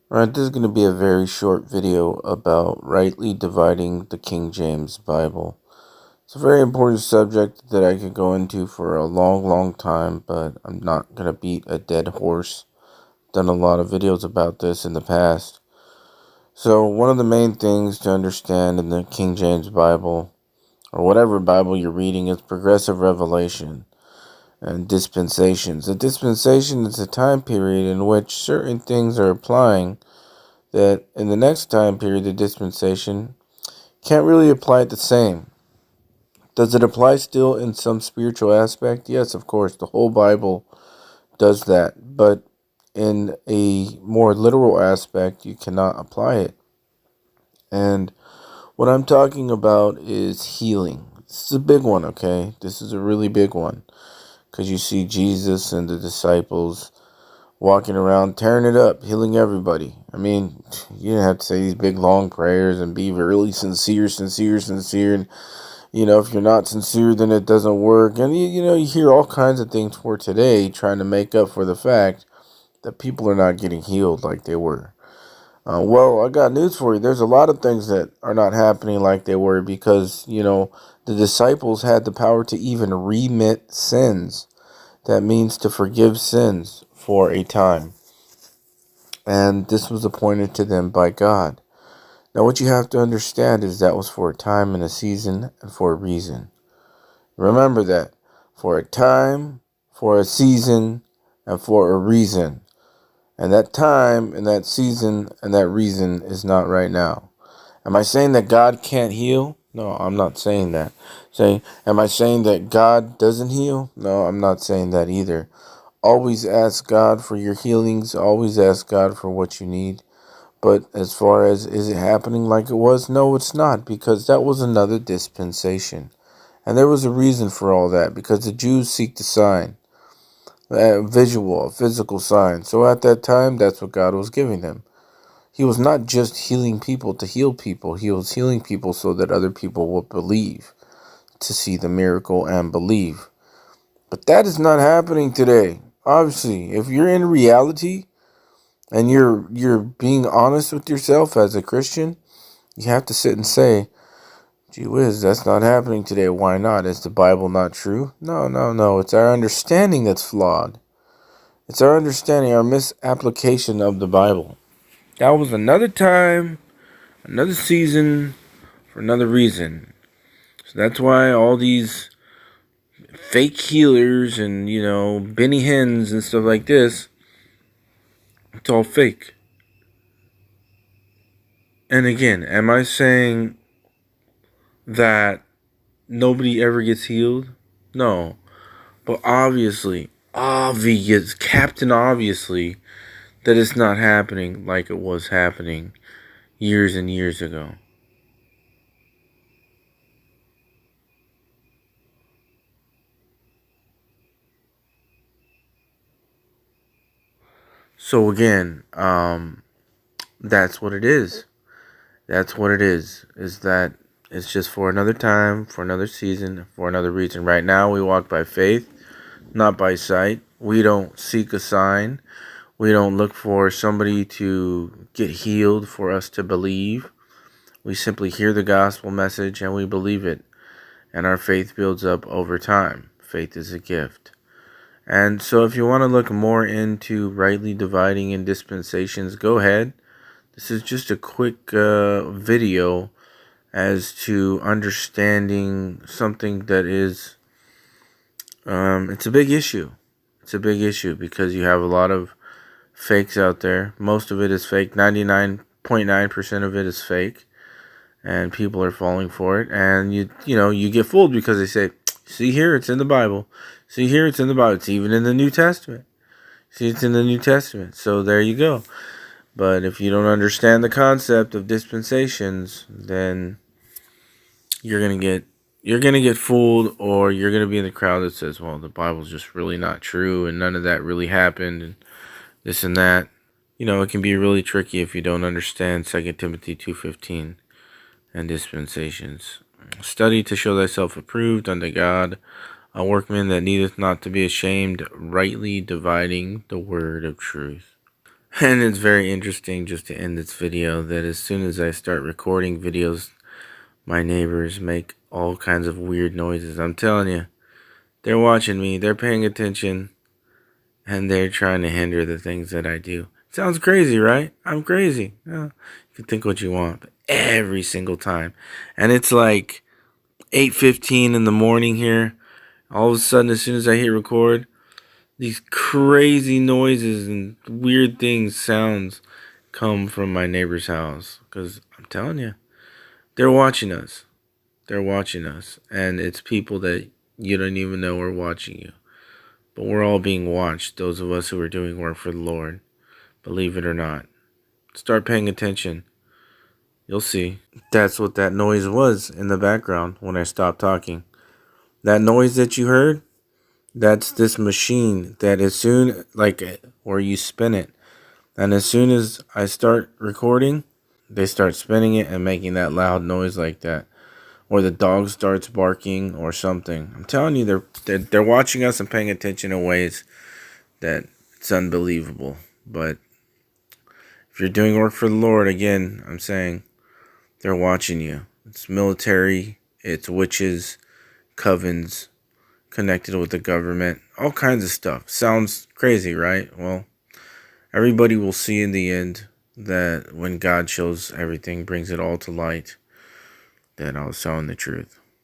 Alright, this is going to be a very short video about rightly dividing the King James Bible. It's a very important subject that I could go into for a long time, but I'm not going to beat a dead horse. Done a lot of videos about this in the past. So one of the main things to understand in the King James Bible, or whatever Bible you're reading, is progressive revelation and dispensations. A dispensation is a time period in which certain things are applying that in the next time period, the dispensation can't really apply it the same. Does it apply still in some spiritual aspect? Yes, of course. The whole Bible does that. But in a more literal aspect, you cannot apply it. And what I'm talking about is healing. This is a big one, okay? This is a really big one. Because you see Jesus and the disciples walking around tearing it up, healing everybody. I mean, you didn't have to say these big long prayers and be really sincere. And, if you're not sincere, then it doesn't work. And, you hear all kinds of things for today trying to make up for the fact that people are not getting healed like they were. Well, I got news for you. There's a lot of things that are not happening like they were because, the disciples had the power to even remit sins. That means to forgive sins for a time. And this was appointed to them by God. Now, what you have to understand is that was for a time and a season and for a reason. Remember that. For a time, for a season, and for a reason. And that time and that season and that reason is not right now. Am I saying that God can't heal? No, I'm not saying that. Am I saying that God doesn't heal? No, I'm not saying that either. Always ask God for your healings. Always ask God for what you need. But as far as is it happening like it was? No, it's not, because that was another dispensation. And there was a reason for all that, because the Jews seek the sign, a visual, a physical sign. So at that time, that's what God was giving them. He was not just healing people to heal people. He was healing people so that other people would believe, to see the miracle and believe. But that is not happening today. Obviously, if you're in reality and you're being honest with yourself as a Christian, you have to sit and say, gee whiz, that's not happening today. Why not? Is the Bible not true? No. It's our understanding that's flawed. It's our understanding, our misapplication of the Bible. That was another time, another season, for another reason. So that's why all these fake healers and, Benny Hinn's and stuff like this, it's all fake. And again, am I saying that nobody ever gets healed? No. But Captain Obviously, that it's not happening like it was happening years and years ago. So again, that's what it is. That's what it is that it's just for another time, for another season, for another reason. Right now, we walk by faith, not by sight. We don't seek a sign. We don't look for somebody to get healed for us to believe. We simply hear the gospel message and we believe it. And our faith builds up over time. Faith is a gift. And so if you want to look more into rightly dividing in dispensations, go ahead. This is just a quick video as to understanding something that is, it's a big issue. It's a big issue because you have a lot of fakes out there. Most of it is fake. 99.9% of it is fake. And people are falling for it. And you get fooled because they say, see here, it's in the Bible. See here, it's in the Bible. It's even in the New Testament. See, it's in the New Testament. So there you go. But if you don't understand the concept of dispensations, then you're gonna get fooled, or you're gonna be in the crowd that says, well, the Bible's just really not true and none of that really happened and this and that. It can be really tricky if you don't understand 2 Timothy 2:15 and dispensations. Study to show thyself approved unto God, a workman that needeth not to be ashamed, rightly dividing the word of truth. And it's very interesting, just to end this video, that as soon as I start recording videos, my neighbors make all kinds of weird noises. I'm telling you, they're watching me, they're paying attention, and they're trying to hinder the things that I do. Sounds crazy, right? I'm crazy. Yeah, you can think what you want, but every single time. And it's like 8:15 in the morning here. All of a sudden, as soon as I hit record, these crazy noises and weird things, sounds come from my neighbor's house. Because I'm telling you, they're watching us. They're watching us. And it's people that you don't even know are watching you. But we're all being watched, those of us who are doing work for the Lord. Believe it or not. Start paying attention. You'll see. That's what that noise was in the background when I stopped talking. That noise that you heard, that's this machine that as soon, like, where you spin it. And as soon as I start recording, they start spinning it and making that loud noise like that. Or the dog starts barking or something. I'm telling you, they're watching us and paying attention in ways that it's unbelievable. But if you're doing work for the Lord, again, I'm saying they're watching you. It's military, it's witches, covens, connected with the government, all kinds of stuff. Sounds crazy, right? Well, everybody will see in the end that when God shows everything, brings it all to light, that I was telling the truth.